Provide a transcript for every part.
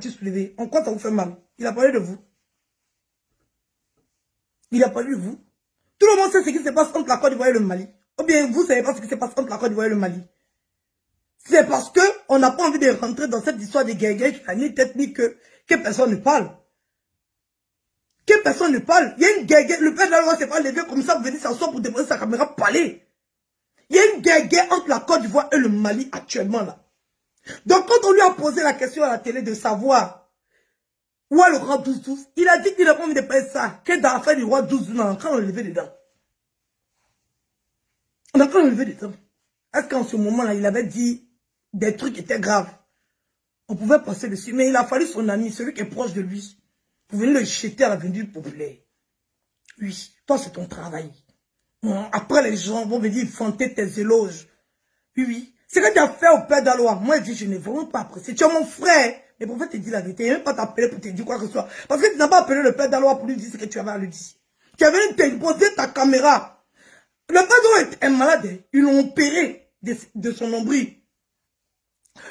t-il soulevé? En quoi ça vous fait mal? Il a parlé de vous. Il a parlé de vous. Tout le monde sait ce qui se passe entre la Côte d'Ivoire et le Mali. Ou bien vous ne savez pas ce qui se passe entre la Côte d'Ivoire et le Mali. C'est parce que on n'a pas envie de rentrer dans cette histoire de guerre qui n'a ni tête ni queue, que personne ne parle. Que personne ne parle. Il y a une guerre, le père de la loi s'est pas levé comme ça pour venir s'asseoir pour déposer sa caméra parler. Il y a une guerre entre la Côte d'Ivoire et le Mali actuellement là. Donc quand on lui a posé la question à la télé de savoir où est le roi 12-12, il a dit qu'il n'a pas envie de payer ça, que dans l'affaire du roi 12-12, on est en train de lever dedans. On est en train de lever dedans. Est-ce qu'en ce moment-là, il avait dit des trucs qui étaient graves? On pouvait passer dessus, mais il a fallu son ami, celui qui est proche de lui, pour venir le jeter à l'avenue populaire. Oui, toi c'est ton travail. Après les gens vont venir fanter tes éloges. Oui, oui. C'est ce que tu as fait au père d'Alois. Moi, je dis, je n'ai vraiment pas apprécié. Tu es mon frère. Mais pour te dire la vérité, il n'a même pas t'appeler pour te dire quoi que ce soit. Parce que tu n'as pas appelé le père d'Alois pour lui dire ce que tu avais à lui dire. Tu avais venu te poser ta caméra. Le père d'Alois est malade. Ils l'ont opéré de son nombril.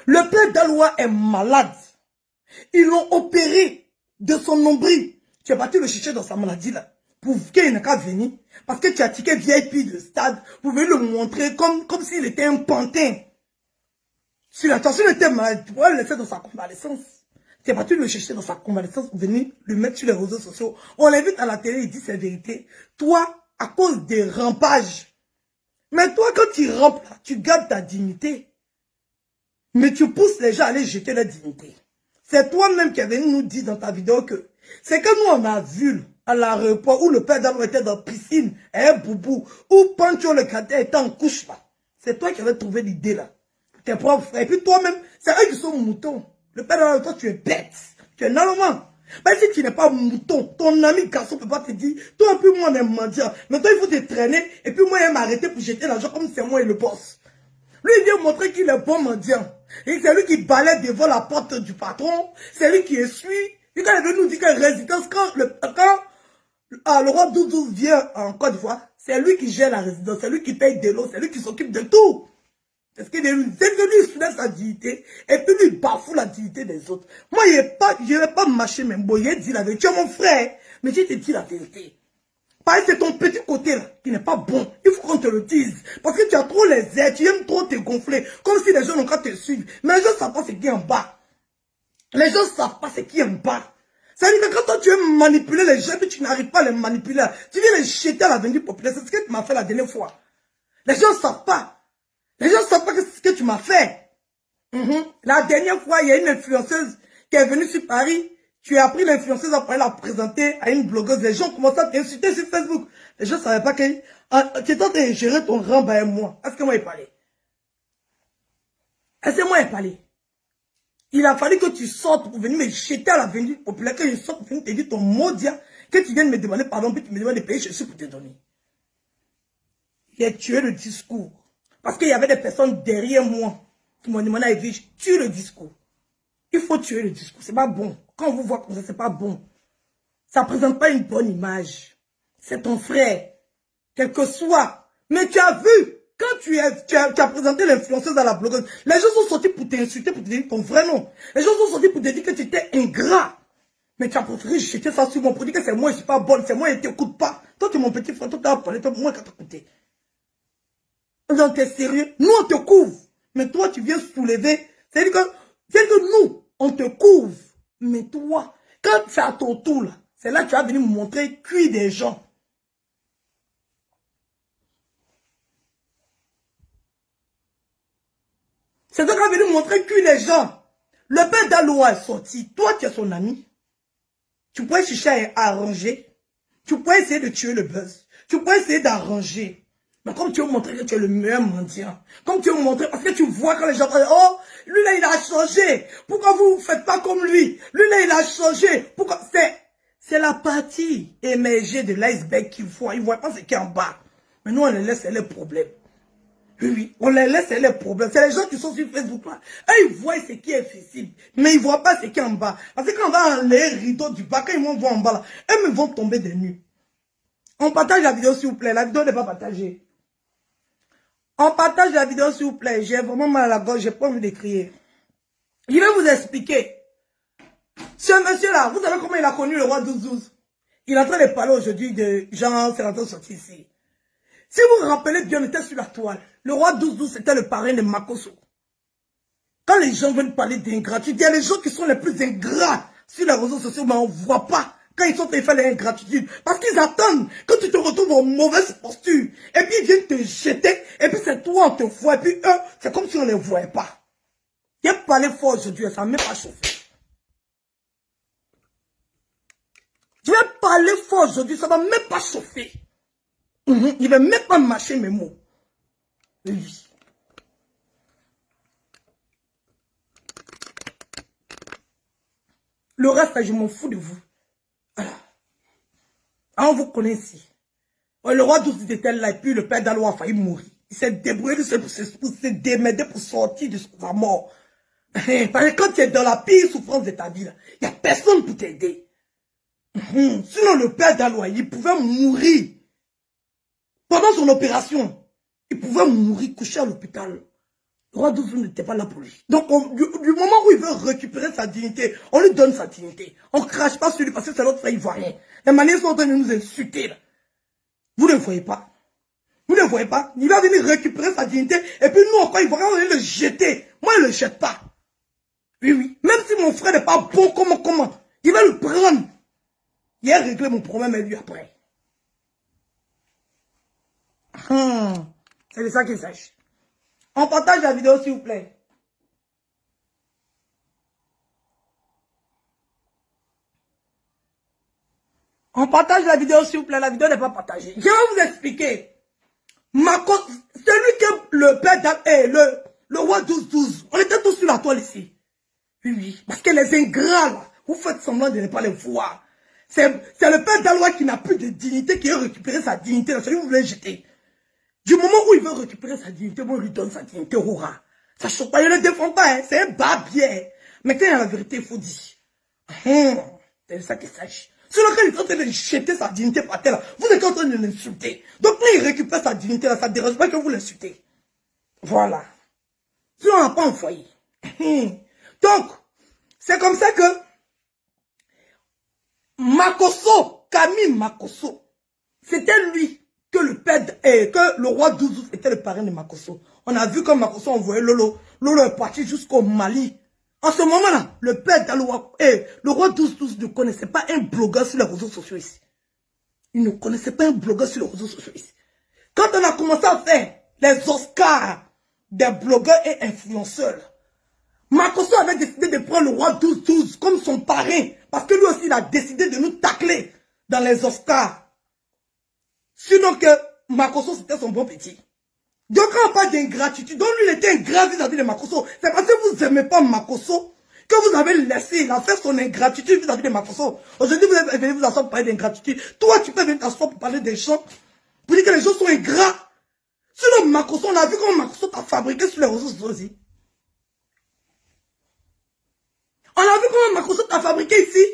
Le père d'Alois est malade. Ils l'ont opéré de son nombril. Tu es parti le chercher dans sa maladie là. Pour qu'il n'a qu'à venir. Parce que tu as tiqué VIP de stade. Pour venir le montrer comme s'il était un pantin. Si la tension était malade, tu pourrais le laisser dans sa convalescence. Tu es parti le chercher dans sa convalescence pour venir le mettre sur les réseaux sociaux. On l'invite à la télé, il dit sa vérité. Toi, à cause des rampages. Mais toi, quand tu rampes là, tu gardes ta dignité. Mais tu pousses les gens à aller jeter leur dignité. C'est toi-même qui avais nous dit dans ta vidéo que c'est que nous on a vu à l'aéroport où le père d'Alois était dans la piscine, et boubou, où Pancho le cadet était en couche là. C'est toi qui avais trouvé l'idée là. Tes propres frères. Et puis toi-même, c'est eux qui sont moutons. Le père d'Alois, toi tu es bête. Tu es normalement. Mais si tu n'es pas mouton, ton ami garçon ne peut pas te dire, toi et puis moi on est mendiant. Mais toi il faut te traîner, et puis moi il m'arrêter pour jeter l'argent comme c'est moi et le boss. Lui, il vient montrer qu'il est bon mendiant. Et c'est lui qui balaie devant la porte du patron. C'est lui qui essuie. Et quand il veut nous dire que résidence, quand le roi Doudou vient en Côte d'Ivoire, c'est lui qui gère la résidence. C'est lui qui paye de l'eau. C'est lui qui s'occupe de tout. Parce que lui, il soulève sa dignité. Et puis lui, il bafoue la dignité des autres. Moi, je ne vais pas mâcher mes mots. Il dit la vérité. Tu es mon frère. Mais je te dis la vérité. Pareil, c'est ton petit côté là, qui n'est pas bon. Il faut qu'on te le dise. Parce que tu as trop les ailes, tu aimes trop te gonfler. Comme si les gens n'ont qu'à te suivre. Mais les gens ne savent pas ce qui est en bas. Les gens ne savent pas ce qui est en bas. C'est-à-dire que quand toi tu veux manipuler les gens, puis tu n'arrives pas à les manipuler, tu viens les jeter à l'avenue populaire. C'est ce que tu m'as fait la dernière fois. Les gens ne savent pas. Les gens ne savent pas ce que tu m'as fait. La dernière fois, il y a une influenceuse qui est venue sur Paris. Tu as pris l'influenceuse après la présenter à une blogueuse. Les gens commencent à t'insulter sur Facebook. Les gens ne savaient pas que tu étais en train de gérer ton rang par moi. Est-ce que moi il parlait? Est-ce que moi il parlait? Il a fallu que tu sortes pour venir me jeter à l'avenue populaire, que je sorte pour venir te dire ton maudit, que tu viennes me demander pardon, puis tu me demandes de payer, je suis pour te donner. Il a tué le discours. Parce qu'il y avait des personnes derrière moi qui m'ont demandé à Evige, tue le discours. Il faut tuer le discours, c'est pas bon. Quand on vous voit comme ça, c'est pas bon. Ça ne présente pas une bonne image. C'est ton frère. Quel que soit. Mais tu as vu, quand tu as présenté l'influenceuse à la blogueuse, les gens sont sortis pour t'insulter, pour te dire ton vrai nom. Les gens sont sortis pour te dire que tu étais ingrat. Mais tu as préféré jeter ça sur moi pour dire que c'est moi, je ne suis pas bonne, c'est moi, je ne t'écoute pas. Toi, tu es mon petit frère, toi, tu as parlé, toi, moi, qui t'écouter. Donc, tu es sérieux. Nous, on te couvre. Mais toi, tu viens soulever. C'est-à-dire que nous, on te couvre. Mais toi, quand c'est à ton tour, là, c'est là que tu vas venir me montrer cuire des gens. C'est toi qui vas venir me montrer cuire des gens. Le père d'Alois est sorti. Toi, tu es son ami. Tu pourrais chercher à arranger. Tu pourrais essayer de tuer le buzz. Tu pourrais essayer d'arranger. Mais comme tu veux montrer que tu es le meilleur mendiant, comme tu veux montrer, parce que tu vois quand les gens disent, oh, lui là il a changé, pourquoi vous ne faites pas comme lui? Lui là il a changé, pourquoi? C'est la partie émergée de l'iceberg qu'ils voient, ils ne voient pas ce qui est en bas. Mais nous on les laisse les problèmes. Oui, oui, on les laisse les problèmes. C'est les gens qui sont sur Facebook là. Eux ils voient ce qui est visible, mais ils ne voient pas ce qui est en bas. Parce que quand on va dans les rideaux du bas, quand ils vont voir en bas là, eux vont tomber des nues. On partage la vidéo s'il vous plaît, la vidéo n'est pas partagée. On partage la vidéo s'il vous plaît. J'ai vraiment mal à la gorge. J'ai pas envie de crier. Je vais vous expliquer. Ce monsieur-là, vous savez comment il a connu le roi 12-12? Il est en train de parler aujourd'hui de Jean, c'est en train de sortir ici. Si vous vous rappelez bien, on était sur la toile. Le roi 12-12, c'était le parrain de Makosso. Quand les gens veulent parler d'ingratitude, il y a les gens qui sont les plus ingrats sur les réseaux sociaux, mais on ne voit pas quand ils sont en train de faire l'ingratitude. Parce qu'ils attendent que tu te retrouves en mauvaise posture. Et puis ils viennent te jeter. Et puis c'est toi, on te voit. Et puis eux, c'est comme si on ne les voyait pas. Il a parlé fort aujourd'hui, ça ne m'a même pas chauffé. Je vais parler fort aujourd'hui, ça ne va même pas chauffer. Il ne va même pas mâcher mes mots. Oui. Le reste, je m'en fous de vous. Voilà. On vous connaît ici. Le roi 12 était là et puis le père d'Aloua a failli mourir. Il s'est débrouillé pour se démerder pour sortir de sa mort. Parce que quand tu es dans la pire souffrance de ta vie, il n'y a personne pour t'aider. Sinon, le père d'Aloua, il pouvait mourir. Pendant son opération, il pouvait mourir couché à l'hôpital. Le roi 12 n'était pas là pour lui. Donc, du moment où il veut récupérer sa dignité, on lui donne sa dignité. On ne crache pas sur lui parce que c'est notre frère ivoirien. Les manières sont en train de nous insulter. Là. Vous ne le voyez pas. Vous ne le voyez pas. Il va venir récupérer sa dignité. Et puis nous, encore, ivoiriens, on va le jeter. Moi, il ne le jette pas. Oui, oui. Même si mon frère n'est pas bon, comment il va le prendre. Il a réglé mon problème avec lui après. C'est de ça qu'il s'agit. On partage la vidéo, s'il vous plaît. On partage la vidéo, s'il vous plaît. La vidéo n'est pas partagée. Je vais vous expliquer. Celui que le père le roi 12-12, on était tous sur la toile ici. Oui, oui. Parce que les ingrats, là, vous faites semblant de ne pas les voir. C'est le père d'Aloua qui n'a plus de dignité, qui a récupéré sa dignité. Celui que vous voulez jeter. Du moment où il veut récupérer sa dignité, moi, on lui donne sa dignité, hurrah. Ça choque pas, il ne le défend pas, hein. C'est un barbier. Mais quand il y a la vérité, il faut dire. C'est de ça qu'il s'agit. Sinon, quand il est en train de jeter sa dignité par terre, vous êtes en train de l'insulter. Donc, quand il récupère sa dignité, là, ça ne dérange pas que vous l'insultez. Voilà. Sinon, on n'a pas un foyer. Donc, c'est comme ça que Makosso, Camille Makosso, c'était lui que le roi 12 était le parrain de Makosso. On a vu comme Makosso envoyait Lolo. Lolo est parti jusqu'au Mali. En ce moment-là, le père d'Aloua, le roi 12 ne connaissait pas un blogueur sur les réseaux sociaux ici. Il ne connaissait pas un blogueur sur les réseaux sociaux ici. Quand on a commencé à faire les Oscars des blogueurs et influenceurs, Makosso avait décidé de prendre le roi 12 comme son parrain. Parce que lui aussi, il a décidé de nous tacler dans les Oscars. Sinon que Makosso, c'était son bon petit. Donc quand on parle d'ingratitude, donc lui, il était ingrat vis-à-vis de Makosso. C'est parce que vous n'aimez pas Makosso que vous avez laissé, il a fait son ingratitude vis-à-vis de Makosso. Aujourd'hui, vous êtes venu vous asseoir pour parler d'ingratitude. Toi, tu peux venir t'asseoir pour parler des gens, pour dire que les gens sont ingrats. Sinon, Makosso, on a vu comment Makosso t'a fabriqué sur les réseaux sociaux aussi. On a vu comment Makosso t'a fabriqué ici.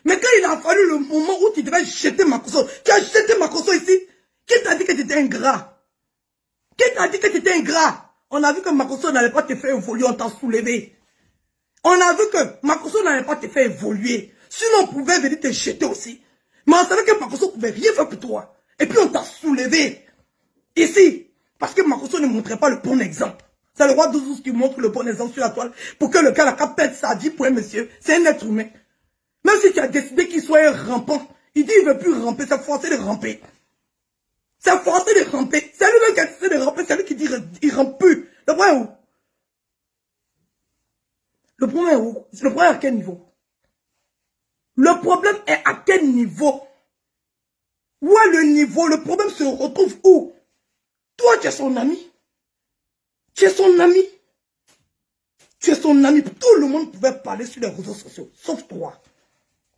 Mais quand il a fallu le moment où tu devais jeter Makosso, tu as jeté Makosso ici. Qui t'a dit que tu étais ingrat? Qui t'a dit que tu étais ingrat? On a vu que Makosso n'allait pas te faire évoluer, on t'a soulevé. On a vu que Makosso n'allait pas te faire évoluer. Sinon, on pouvait venir te jeter aussi. Mais on savait que Makosso ne pouvait rien faire pour toi. Et puis on t'a soulevé. Ici. Parce que Makosso ne montrait pas le bon exemple. C'est le roi 12 qui montre le bon exemple sur la toile. Pour que le gars perde sa vie pour un monsieur. C'est un être humain. Même si tu as décidé qu'il soit un rampant. Il dit qu'il ne veut plus ramper. C'est forcé de ramper. C'est forcé de ramper. C'est lui-même qui a décidé de ramper. C'est lui qui dit qu'il ne rampe plus. Le problème est où? Le problème est où? Le problème est à quel niveau? Le problème est à quel niveau? Où est le niveau? Le problème se retrouve où? Toi, tu es son ami. Tu es son ami. Tu es son ami. Tout le monde pouvait parler sur les réseaux sociaux. Sauf toi.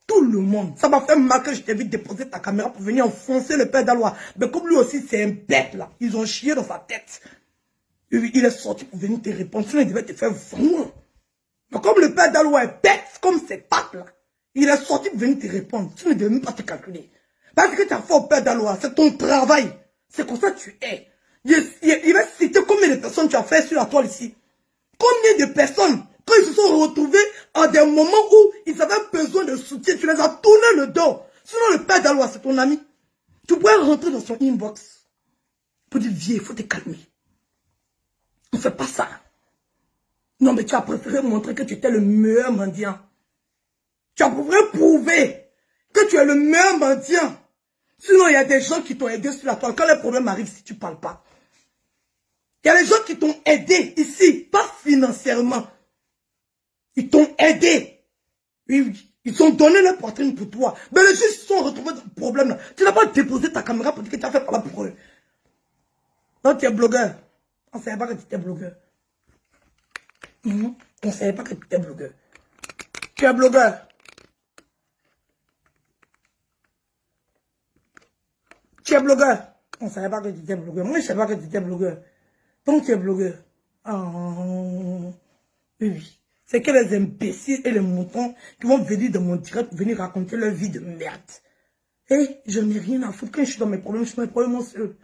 Tout le monde. Ça m'a fait mal que je t'ai vu déposer ta caméra pour venir enfoncer le père d'Aloua. Mais comme lui aussi, c'est un bête là. Ils ont chié dans sa tête. Il est sorti pour venir te répondre. Sinon, il devait te faire vendre. Mais comme le père d'Aloua est bête, comme ses pattes là, il est sorti pour venir te répondre. Tu ne devais même pas te calculer. Parce que tu as fait au père d'Aloua. C'est ton travail. C'est comme ça que tu es. Il va citer combien de personnes tu as fait sur la toile ici. Combien de personnes Quand ils se sont retrouvés à des moments où ils avaient besoin de soutien, tu les as tourné le dos. Sinon, le père d'Aloua, c'est ton ami. Tu pourrais rentrer dans son inbox pour dire, viens, il faut te calmer. On ne fait pas ça. Non, mais tu as préféré montrer que tu étais le meilleur mendiant. Tu as préféré prouver que tu es le meilleur mendiant. Sinon, il y a des gens qui t'ont aidé sur la toile. Quand les problèmes arrivent, si tu ne parles pas. Il y a des gens qui t'ont aidé ici, pas financièrement. Ils t'ont aidé. Oui, oui. Ils ont donné leur poitrine pour toi. Mais les juges se sont retrouvés dans le problème là. Tu n'as pas déposé ta caméra pour dire que tu as fait par là pour eux. Non, tu es blogueur. On ne savait pas que tu étais blogueur. On ne savait pas que tu étais blogueur. Tu es blogueur. Tu es blogueur. On ne savait pas que tu étais blogueur. Moi, je ne savais pas que tu étais blogueur. Donc, tu es blogueur. Oh, oui, oui. C'est que les imbéciles et les moutons qui vont venir de mon direct pour venir raconter leur vie de merde. Et je n'ai rien à foutre. Quand je suis dans mes problèmes, je suis dans mes problèmes seul.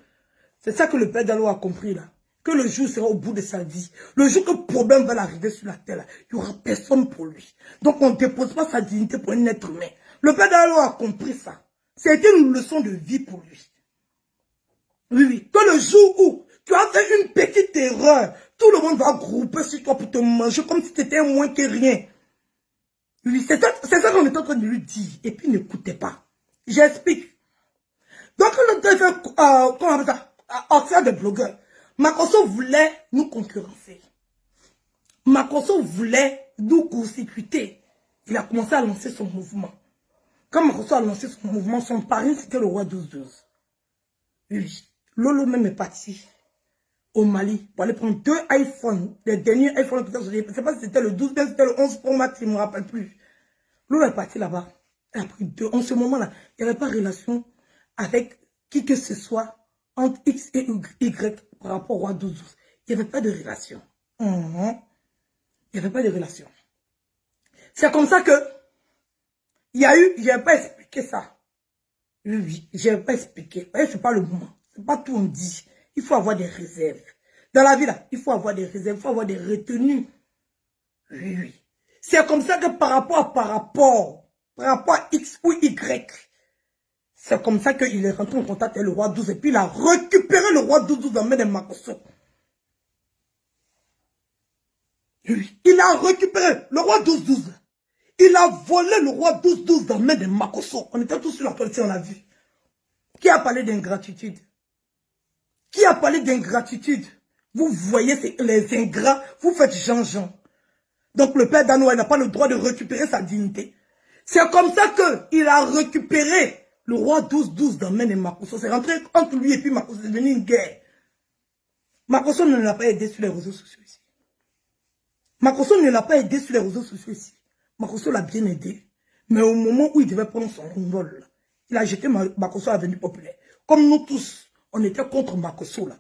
C'est ça que le père d'Alo a compris là. Que le jour sera au bout de sa vie. Le jour que le problème va l'arriver sur la terre, il n'y aura personne pour lui. Donc on ne dépose pas sa dignité pour un être humain. Le père d'Alo a compris ça. C'était une leçon de vie pour lui. Oui, oui. Que le jour où tu as fait une petite erreur, tout le monde va grouper sur toi pour te manger comme si tu étais moins que rien. Oui, c'est ça qu'on est en train de lui dire. Et puis n'écoutez pas. J'explique. Donc on a fait, comment on appelle ça, affaire de blogueurs. Makosso voulait nous concurrencer. Makosso voulait nous court-circuiter. Il a commencé à lancer son mouvement. Quand Makosso a lancé son mouvement, son pari c'était le roi 12-12. Oui. Lolo même est parti au Mali pour aller prendre 2 iPhones, les derniers iPhones que je ne sais pas si c'était le 12, c'était le 11 Pro Max, je ne me rappelle plus. Lolo est parti là-bas. Elle a pris 2. En ce moment-là, il n'y avait pas de relation avec qui que ce soit entre X et Y par rapport au roi 12-12. Il n'y avait pas de relation. Il n'y avait pas de relation. C'est comme ça que il y a eu, je n'ai pas expliqué ça. Oui, je n'ai pas expliqué. Je ne sais pas le moment. C'est pas tout on dit. Il faut avoir des réserves. Dans la vie, là, il faut avoir des réserves, il faut avoir des retenues. Oui, oui. C'est comme ça que par rapport à X ou Y, c'est comme ça qu'il est rentré en contact avec le roi 12 et puis il a récupéré le roi 12 dans la main de Makosso. Oui. Il a récupéré le roi 12-12. Il a volé le roi 12-12 dans la main de Makosso. On était tous sur la police, on a vu. Qui a parlé d'ingratitude? Qui a parlé d'ingratitude? Vous voyez les ingrats, vous faites Jean-Jean. Donc le père Danois n'a pas le droit de récupérer sa dignité. C'est comme ça qu'il a récupéré le roi 12-12 dans main de Makosso. C'est rentré entre lui et puis Makosso, c'est devenu une guerre. Makosso ne l'a pas aidé sur les réseaux sociaux ici. Makosso ne l'a pas aidé sur les réseaux sociaux ici. Makosso l'a bien aidé. Mais au moment où il devait prendre son vol, il a jeté Makosso à l'avenue populaire. Comme nous tous, on était contre Makosso là.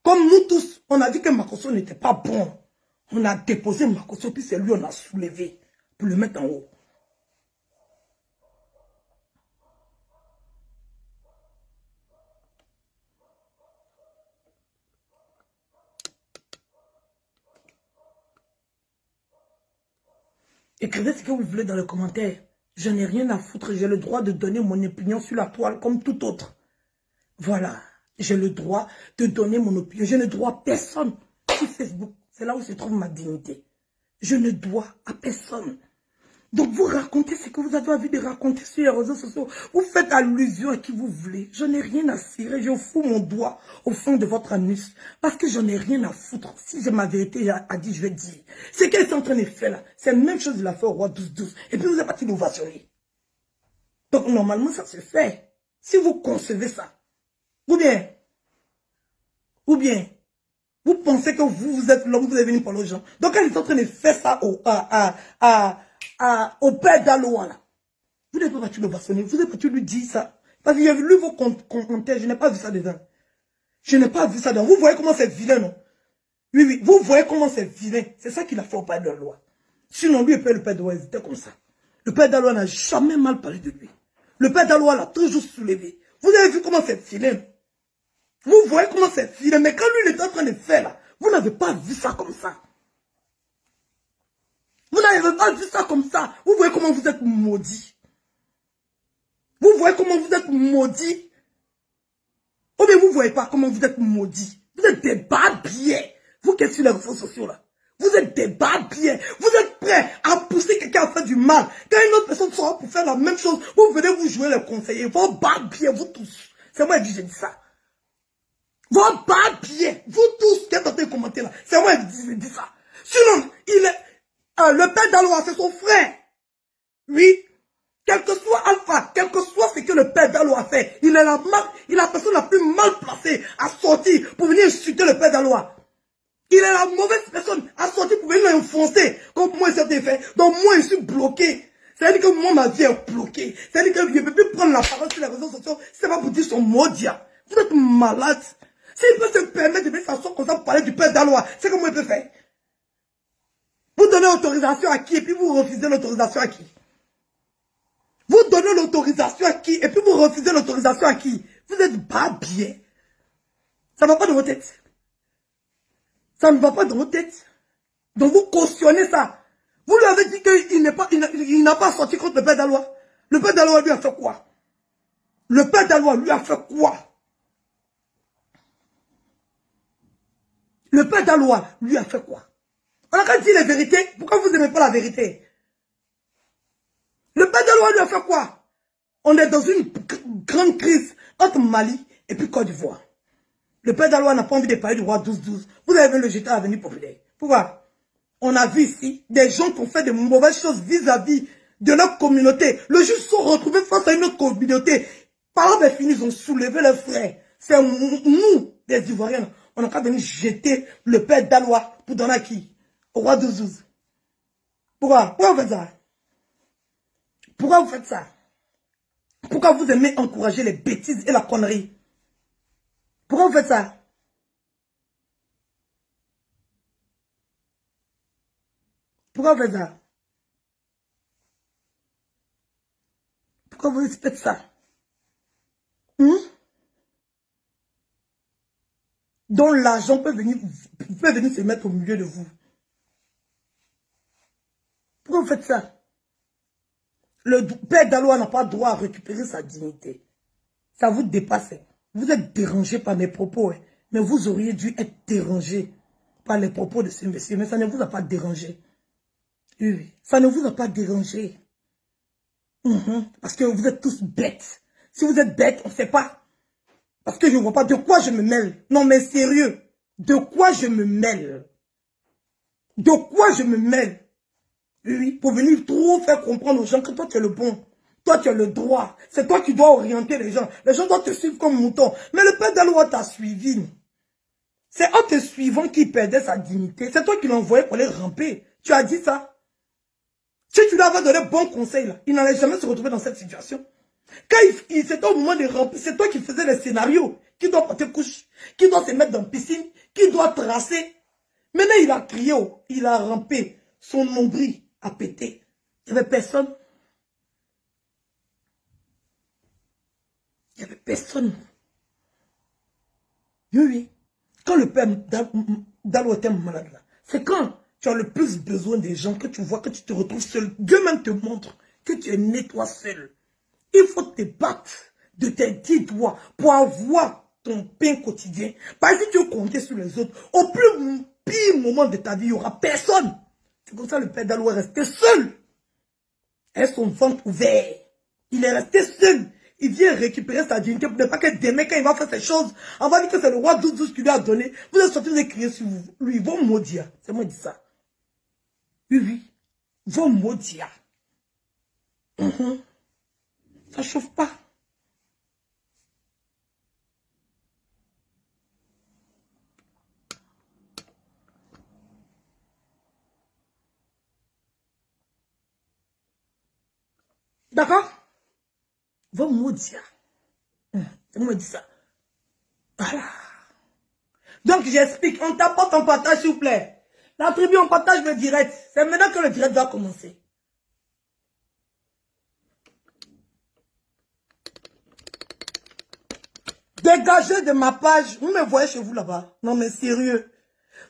Comme nous tous, on a dit que Makosso n'était pas bon. On a déposé Makosso, puis c'est lui on a soulevé pour le mettre en haut. Écrivez ce que vous voulez dans les commentaires. Je n'ai rien à foutre. J'ai le droit de donner mon opinion sur la toile comme tout autre. Voilà. J'ai le droit de donner mon opinion. Je ne dois à personne sur Facebook. C'est là où se trouve ma dignité. Je ne dois à personne. Donc vous racontez ce que vous avez envie de raconter sur les réseaux sociaux. Vous faites allusion à qui vous voulez. Je n'ai rien à cirer. Je fous mon doigt au fond de votre anus. Parce que je n'ai rien à foutre. Si j'ai ma vérité à dire, je vais dire. Ce qu'elle est en train de faire là, c'est la même chose qu'il a fait au roi 12-12. Et puis vous êtes parti l'ovationner. Donc normalement ça se fait. Si vous concevez ça. Ou bien, vous pensez que vous êtes l'homme, vous êtes venu par les gens. Donc elle est en train de faire ça au père d'Aloua là. Vous n'êtes pas battu le bastonner, vous n'êtes pas battu lui dire ça. Parce que j'ai lu vos commentaires, je n'ai pas vu ça dedans. Je n'ai pas vu ça dedans. Vous voyez comment c'est vilain, non? Oui, oui, vous voyez comment c'est vilain. C'est ça qu'il a fait au père d'Aloua. Sinon, lui et le père d'Aloua, ils étaient comme ça. Le père d'Aloua n'a jamais mal parlé de lui. Le père d'Aloua l'a toujours soulevé. Vous avez vu comment c'est vilain? Vous voyez comment c'est vilain? Mais quand lui, il était en train de faire là, vous n'avez pas vu ça comme ça. n'avez pas vu ça comme ça. Vous voyez comment vous êtes maudits. Vous voyez comment vous êtes maudits. Ou bien vous ne voyez pas comment vous êtes maudits. Vous êtes des barbiers. Vous qui êtes sur les réseaux sociaux là. Vous êtes des barbiers. Vous êtes prêts à pousser quelqu'un à faire du mal. Quand une autre personne sera pour faire la même chose, vous venez vous jouer les conseillers. Vos barbiers, vous tous. C'est moi qui j'ai dit ça. Vos barbiers, vous tous qui êtes en train de commenter là. C'est moi qui j'ai dit ça. Sinon, le père d'Aloa, c'est son frère. Oui. Quel que soit Alpha, quel que soit ce que le père d'Aloa a fait, il est la personne la plus mal placée à sortir pour venir insulter le père d'Aloa. Il est la mauvaise personne à sortir pour venir l'enfoncer, comme moi ça été fait. Donc moi je suis bloqué. C'est-à-dire que moi ma vie est bloquée. C'est-à-dire que je ne peux plus prendre la parole sur les réseaux sociaux. C'est pas pour dire son maudit. Vous êtes malade. S'il peut se permettre de venir s'asseoir comme ça pour parler du père d'Aloa, c'est comment il peut faire. Vous donnez l'autorisation à qui et puis vous refusez l'autorisation à qui? Vous donnez l'autorisation à qui et puis vous refusez l'autorisation à qui? Vous êtes barbier. Ça ne va pas dans vos têtes. Ça ne va pas dans vos têtes. Donc vous cautionnez ça. Vous lui avez dit qu'il n'a pas sorti contre le père d'Aloa. Le père d'Aloa lui a fait quoi? Le père d'Aloa lui a fait quoi? Le père d'Aloa lui a fait quoi? On a qu'à dire la vérité. Pourquoi vous n'aimez pas la vérité? Le père d'Aloa lui a fait quoi? On est dans une grande crise entre Mali et puis Côte d'Ivoire. Le père d'Aloa n'a pas envie de parler du roi 12-12. Vous avez vu le jeter à l'avenir populaire. Pourquoi? On a vu ici des gens qui ont fait de mauvaises choses vis-à-vis de leur communauté. Le jour où ils sont retrouvés face à une autre communauté. Par là, ils ont soulevé leurs frères. C'est nous, les Ivoiriens, on n'a qu'à venir jeter le père d'Aloa pour donner à qui? Au roi 12-12. Pourquoi? Pourquoi vous faites ça? Pourquoi vous faites ça? Pourquoi vous aimez encourager les bêtises et la connerie? Pourquoi vous faites ça? Pourquoi vous faites ça? Pourquoi vous faites ça? Donc l'argent peut venir se mettre au milieu de vous. Pourquoi vous faites ça? Le père d'Aloa n'a pas droit à récupérer sa dignité. Ça vous dépasse. Vous êtes dérangé par mes propos, hein. Mais vous auriez dû être dérangé par les propos de ce monsieur. Mais ça ne vous a pas dérangé. Oui, ça ne vous a pas dérangé. Parce que vous êtes tous bêtes. Si vous êtes bêtes, on ne sait pas. Parce que je ne vois pas de quoi je me mêle. Non, mais sérieux. De quoi je me mêle? De quoi je me mêle? Oui, pour venir trop faire comprendre aux gens que toi tu es le bon. Toi tu as le droit. C'est toi qui dois orienter les gens. Les gens doivent te suivre comme mouton. Mais le père d'Aloa t'a suivi. C'est en te suivant qu'il perdait sa dignité. C'est toi qui l'as envoyé pour aller ramper. Tu as dit ça. Si tu lui avais donné bon conseil, là, il n'allait jamais se retrouver dans cette situation. Quand c'était au moment de ramper, c'est toi qui faisais les scénarios. Qui doit porter couche, qui doit se mettre dans la piscine, qui doit tracer. Maintenant il a crié, il a rampé. Son nombril a pété. Il n'y avait personne. Il n'y avait personne. Oui. Quand le père d'Aloa était malade, là, c'est quand tu as le plus besoin des gens, que tu vois que tu te retrouves seul. Dieu même te montre que tu es né toi seul. Il faut te battre de tes 10 doigts pour avoir ton pain quotidien. Parce que si tu comptes sur les autres, au plus pire moment de ta vie, il n'y aura personne. C'est comme ça que le père d'Aloa est resté seul. Avec son ventre ouvert. Il est resté seul. Il vient récupérer sa dignité pour ne pas que demain, quand il va faire ces choses, on va dire que c'est le roi 12 qui lui a donné. Vous êtes sortis de crier sur lui. Ils vont maudire. C'est moi qui dis ça. Oui. Ils vont maudire. Ça chauffe pas. D'accord? Va maudire. C'est moi qui dis ça. Voilà. Donc j'explique. On t'apporte en partage, s'il vous plaît. La tribu, on partage le direct. C'est maintenant que le direct va commencer. Dégagez de ma page. Vous me voyez chez vous là-bas. Non mais sérieux.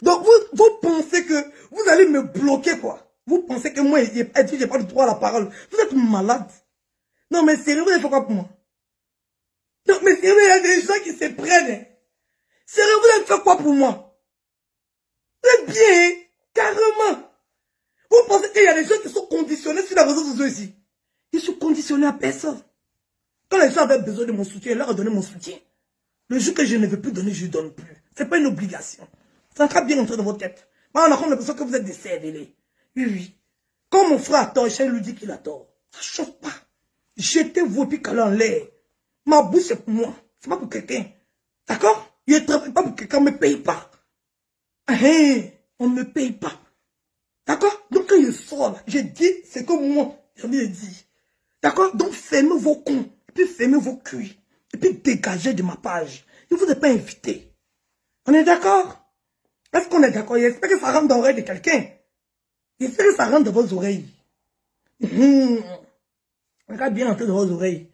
Donc vous pensez que vous allez me bloquer quoi? Vous pensez que moi, j'ai pas de droit à la parole. Vous êtes malade. Non, mais sérieux, vous avez fait quoi pour moi? Non, mais sérieux, il y a des gens qui se prennent. Sérieux, vous avez fait quoi pour moi? Vous êtes bien, hein? Carrément. Vous pensez qu'il y a des gens qui sont conditionnés sur la réseau sociaux ici? Je suis conditionné à personne. Quand les gens avaient besoin de mon soutien, je leur ai donné mon soutien. Le jour que je ne veux plus donner, je ne donne plus. Ce n'est pas une obligation. Ça va bien entrer dans votre tête. Moi, on a comme l'impression que vous êtes des cervelés. Oui, oui. Quand mon frère a tort, je lui dis qu'il a tort. Ça ne chauffe pas. Jetez-vous et puis calez en l'air. Ma bouche, c'est pour moi. Ce n'est pas pour quelqu'un. D'accord? Je ne travaille pas pour quelqu'un, on ne me paye pas. On ne me paye pas. D'accord? Donc quand je sors là, je dis ce que moi, j'ai envie de dire. D'accord? Donc fermez vos cons. Et puis fermez vos culs. Et puis dégagez de ma page. Je ne vous ai pas invité. On est d'accord? Est-ce qu'on est d'accord? J'espère que ça rentre dans l'oreille de quelqu'un. J'espère que ça rentre dans vos oreilles. Regarde bien entrer dans vos oreilles.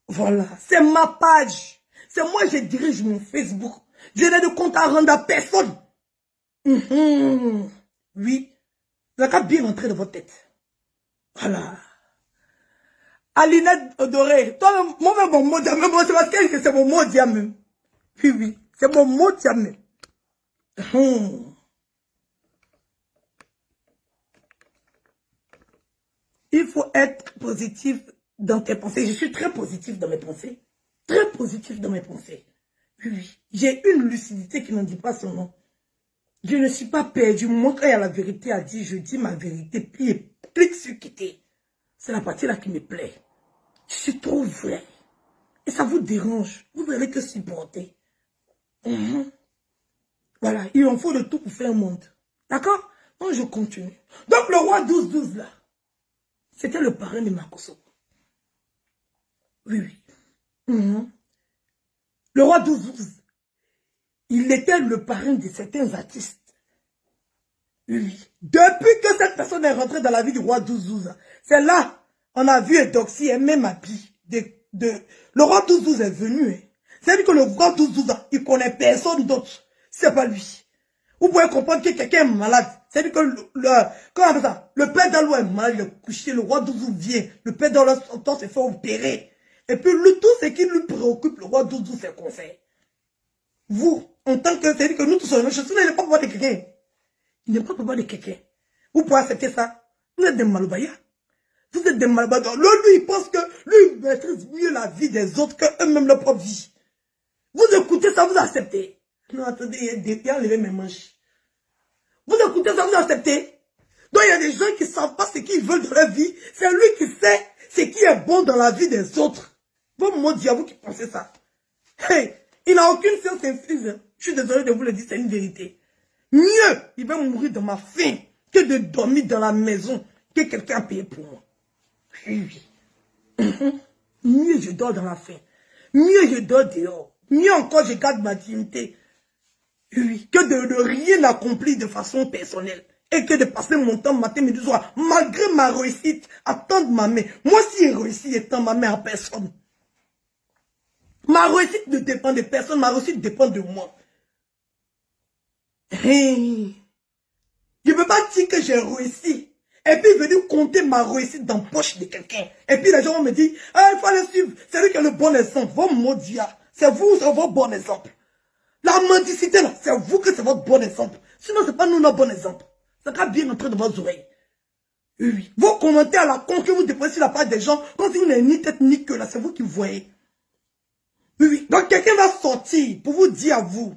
Voilà. C'est ma page. C'est moi qui dirige mon Facebook. Je n'ai de compte à rendre à personne. Oui. Regarde bien entrer dans votre tête. Voilà. Alinette Odoré. Toi, moi, mon mot diamant, c'est parce que c'est mon mot diamant. Oui, oui. C'est mon mot diamant. Il faut être positif dans tes pensées. Je suis très positif dans mes pensées. Très positif dans mes pensées. Oui, oui. J'ai une lucidité qui n'en dit pas son nom. Je ne suis pas perdu. Moi, quand il y a la vérité à dire, je dis ma vérité. Puis, clique sur quitter. C'est la partie là qui me plaît. Je suis trop vrai. Et ça vous dérange. Vous n'avez que supporter. Voilà. Il en faut de tout pour faire un monde. D'accord? Donc, je continue. Donc, le roi 12-12 là, c'était le parrain de Makoso. Oui, oui. Le roi 12-12, il était le parrain de certains artistes. Oui, oui. Depuis que cette personne est rentrée dans la vie du roi 12-12, c'est là, on a vu Edoxy et même Abi. Le roi 12-12 est venu. Hein. C'est-à-dire que le roi 12-12, il connaît personne d'autre. C'est pas lui. Vous pouvez comprendre que quelqu'un est malade. C'est-à-dire que comment on appelle ça? Le père d'Alou est malade, il est couché, le roi 12-12 vient. Le père d'Alou s'est fait opérer. Et puis tout ce qui lui préoccupe, le roi 12-12, c'est conseil. Vous, en tant que, c'est-à-dire que nous tous sommes, je suis là, il n'est pas papa de quelqu'un. Il n'est pas papa de quelqu'un. Vous pouvez accepter ça. Vous êtes des malobaya. Vous êtes des malobaya. Lui, il pense que lui, il maîtrise mieux la vie des autres qu'eux-mêmes leur propre vie. Vous écoutez ça, vous acceptez. Non, attendez, il y a enlevé mes manches. Vous écoutez ça, vous acceptez. Donc, il y a des gens qui ne savent pas ce qu'ils veulent dans leur vie. C'est lui qui sait ce qui est bon dans la vie des autres. Bon, mon Dieu, vous qui pensez ça. Hey, il n'a aucune science infuse. Je suis désolé de vous le dire, c'est une vérité. Mieux, il va mourir dans ma faim que de dormir dans la maison que quelqu'un a payé pour moi. Oui, oui. Mieux, je dors dans la faim. Mieux, je dors dehors. Mieux encore, je garde ma dignité. Oui, que de rien accomplir de façon personnelle. Et que de passer mon temps matin, midi, soir, malgré ma réussite, à tendre ma main. Moi, si j'ai réussi, je tends ma main à personne. Ma réussite ne dépend de personne, ma réussite dépend de moi. Hey. Je ne peux pas dire que j'ai réussi. Et puis venir compter ma réussite dans la poche de quelqu'un. Et puis les gens vont me dire, ah, il faut aller suivre. C'est lui qui est le bon exemple. Vos maudits, c'est vous, c'est votre bon exemple. La mendicité là, c'est vous que c'est votre bon exemple. Sinon, ce n'est pas nous notre bon exemple. Ça va bien entrer dans vos oreilles. Oui. Vos commentaires à la con que vous déposez sur la page des gens, quand vous n'avez ni tête ni queue là, c'est vous qui voyez. Oui, oui. Donc quelqu'un va sortir pour vous dire à vous.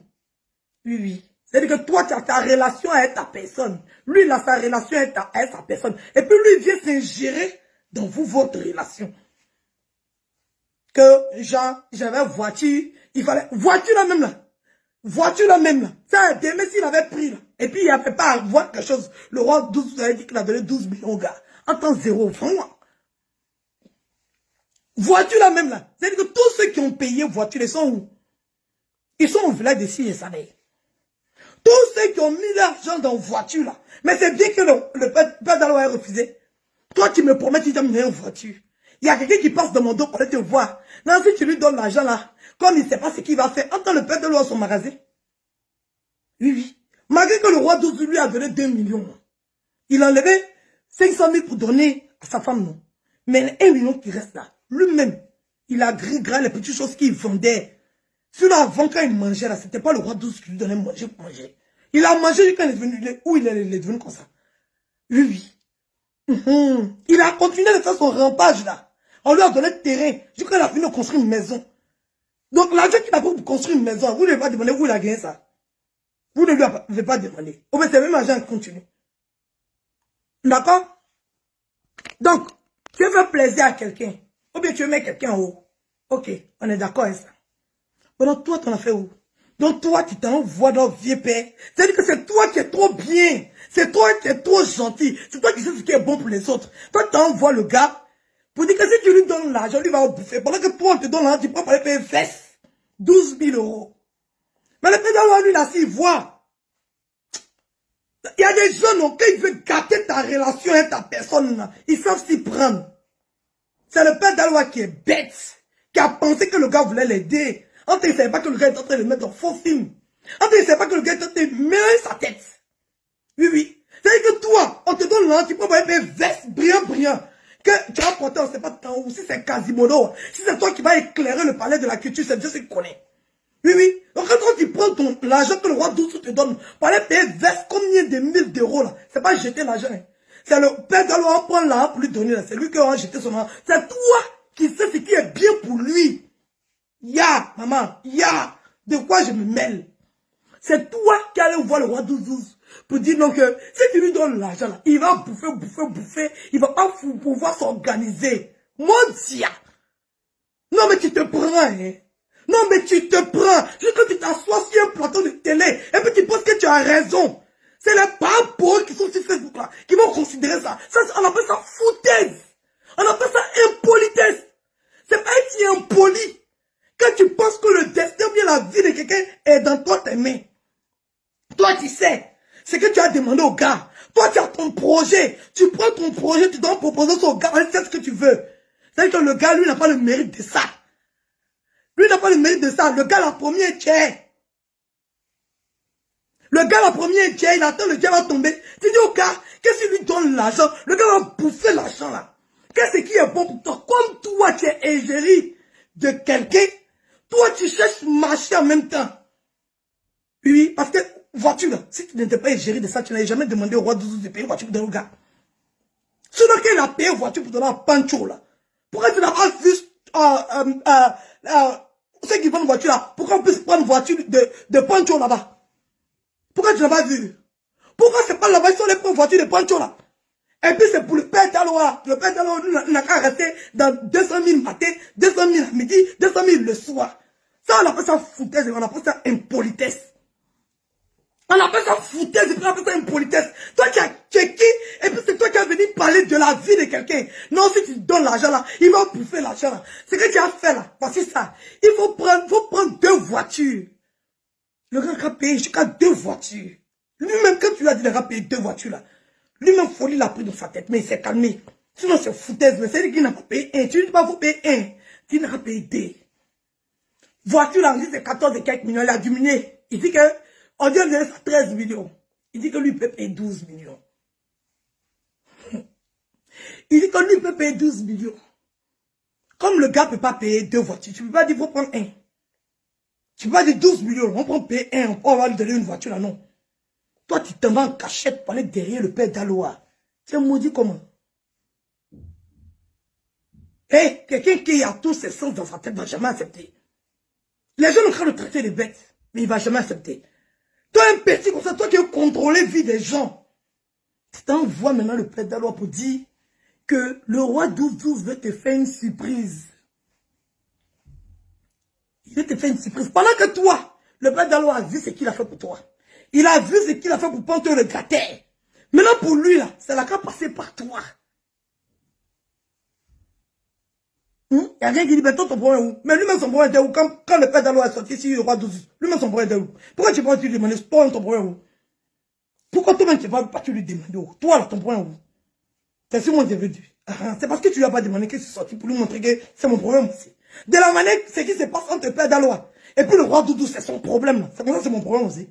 Oui, oui. C'est-à-dire que toi, tu as ta relation avec ta personne. Lui, il a sa relation avec sa personne. Et puis lui, il vient s'ingérer dans vous, votre relation. Que, genre, j'avais voiture, il fallait... Voiture là même là. Voiture là même là. Ça, demain s'il avait pris là. Et puis il n'avait pas à voir quelque chose. Le roi 12 avait dit qu'il a donné 12 millions au gars. En temps zéro, vraiment. Voiture là même là. C'est-à-dire que tous ceux qui ont payé voiture, ils sont où? Ils sont au village de Sille et tous ceux qui ont mis l'argent dans voiture là. Mais c'est bien que le père d'Alou ait refusé. Toi, tu me promets que tu vas me donner une voiture. Il y a quelqu'un qui passe dans mon dos pour aller te voir. Non, si tu lui donnes l'argent là, comme il ne sait pas ce qu'il va faire, entends le père d'Alou à son magasin. Oui, oui. Malgré que le roi 12 lui a donné 2 millions. Il a enlevé 500 000 pour donner à sa femme, non. Mais 1 million qui reste là, lui-même, il a gras les petites choses qu'il vendait. Sur avant, quand il mangeait là, c'était pas le roi 12 qui lui donnait manger pour manger. Il a mangé quand il est devenu, où il est devenu comme ça. Oui. Il a continué de faire son rampage là. On lui a donné le terrain. Jusqu'à il a fini de construire une maison. Donc l'argent qu'il a pris pour construire une maison, vous ne lui avez pas demandé où il a gagné ça. Vous ne lui avez pas demandé. Au moins, c'est même argent qui continue. D'accord? Donc, tu veux faire plaisir à quelqu'un. Ou bien tu veux mettre quelqu'un en haut. Ok, on est d'accord avec ça. Pendant toi, tu en as fait où? Donc toi, tu t'envoies dans le vieux père. C'est-à-dire que c'est toi qui es trop bien. C'est toi qui es trop gentil. C'est toi qui sais ce qui est bon pour les autres. Toi, tu t'envoies le gars pour dire que si tu lui donnes l'argent, lui va bouffer. Pendant que toi, on te donne l'argent, tu prends pour aller payer veste. 12 000 euros. Mais le père lui, là, s'il voit. Il y a des gens, donc, quand ils veulent gâter ta relation avec ta personne, là, ils savent s'y prendre. C'est le père d'Alois qui est bête, qui a pensé que le gars voulait l'aider. En fait, il ne savait pas que le gars était en train de le mettre dans faux film. En fait, il ne savait pas que le gars était en train de mêler sa tête. Oui, oui. C'est-à-dire que toi, on te donne l'argent, tu peux avoir une veste brillant. Que tu vas porter, on ne sait pas tant où. Si c'est Quasimodo, si c'est toi qui vas éclairer le palais de la culture, c'est Dieu qui connaît. Oui, oui. Donc quand tu prends l'argent que le roi Douce te donne, pour aller payer veste combien de 1000 d'euros là, c'est pas jeter l'argent. Hein. C'est le père d'Alois prendre l'argent pour lui donner là. C'est lui qui a jeté son argent. C'est toi qui sais ce qui est bien pour lui. Maman, de quoi je me mêle? C'est toi qui allais voir le roi 12 pour dire donc que si tu lui donnes l'argent là, il va bouffer, il va pas pouvoir s'organiser. Mon Dieu! Non mais tu te prends, hein? Non mais tu te prends! Juste quand tu t'assois sur un plateau de télé et puis tu penses que tu as raison. C'est les papos qui sont sur Facebook là, qui vont considérer ça. On appelle ça foutaise. On appelle ça impolitesse. C'est pas être qui est impoli. Quand tu penses que le destin ou bien la vie de quelqu'un est dans tes mains, toi tu sais, c'est que tu as demandé au gars. Toi tu as ton projet, tu prends ton projet, tu dois proposer ça au gars, on sait ce que tu veux. C'est-à-dire que le gars, lui, n'a pas le mérite de ça. Lui n'a pas le mérite de ça. Le gars, la première tiers. Le gars, la première tiers, il attend, le gars va tomber. Tu dis au gars, qu'est-ce qu'il lui donne l'argent? Le gars va bouffer l'argent là. Qu'est-ce qui est bon pour toi? Comme toi, tu es égérie de quelqu'un, toi, tu cherches marcher en même temps. Oui, parce que, voiture, là, si tu n'étais pas égérie de ça, tu n'avais jamais demandé au roi de payer une voiture pour donner au gars. Sinon, qu'il a payé une voiture pour donner un pancho, là. Pourquoi tu n'as pas vu, ceux qui vendent une voiture, là, pourquoi on peut prendre une voiture de pancho là-bas? Pourquoi tu n'as pas vu? Pourquoi c'est pas là-bas, ils sont les prendre une voiture de pancho, là? Et puis c'est pour le père d'Alois. Le père d'Alois n'a qu'à rester dans 200 000 matin, 200 000 à midi, 200 000 le soir. Ça, on appelle ça foutaise, on appelle ça impolitesse. On appelle ça foutaise et puis on appelle ça impolitesse. Toi qui as checké, et puis c'est toi qui as venu parler de la vie de quelqu'un. Non, si tu donnes l'argent là, il va bouffer l'argent là. Ce que tu as fait là, voici ça. Il faut prendre 2 voitures. Le gars a payé jusqu'à 2 voitures. Lui-même, quand tu lui as dit de payer 2 voitures là, lui-même, folie l'a pris dans sa tête, mais il s'est calmé. Sinon, c'est foutaise. Mais c'est lui qui n'a pas payé 1. Tu ne dis pas, faut payer 1. Tu n'as pas payé 2. Voiture, là, on dit c'est 14 et quelques millions. Il a diminué. Il dit que, on dit que c'est 13 millions. Il dit que lui peut payer 12 millions. Il dit que lui peut payer 12 millions. Comme le gars ne peut pas payer 2 voitures, tu ne peux pas dire qu'il faut prendre 1. Tu ne peux pas dire 12 millions. On prend payer 1. On va lui donner une voiture là, non. Toi, tu t'en vas en cachette pour aller derrière le père d'Alois. Tu es maudit comment? Hé, quelqu'un qui a tous ses sens dans sa tête ne va jamais accepter. Les gens ont train de traiter les bêtes, mais il ne va jamais accepter. Toi, un petit comme ça, toi qui veux contrôler la vie des gens, tu t'envoies maintenant le père d'Alois pour dire que le roi 12 veut te faire une surprise. Il veut te faire une surprise. Pendant que toi, le père d'Alois a vu ce qu'il a fait pour toi. Il a vu ce qu'il a fait pour prendre le gâter. Maintenant, pour lui, là, c'est la qu'à passer par toi. Il y a rien qui dit, mais toi, ton problème est où? Mais lui-même, son problème était où? Quand le père d'Alois est sorti, ici, le roi 12, lui-même, son problème était où? Pourquoi tu ne peux pas lui demander, toi, ton problème est où? Pourquoi toi-même, tu ne vas pas lui demander où? Toi, là, ton problème est où? C'est sur moi, je veux dire. C'est parce que tu ne lui as pas demandé que c'est sorti pour lui montrer que c'est mon problème aussi. De la manière, ce qui se passe entre le père d'Alois et puis le roi Doudou, c'est son problème. C'est pour ça que c'est mon problème aussi.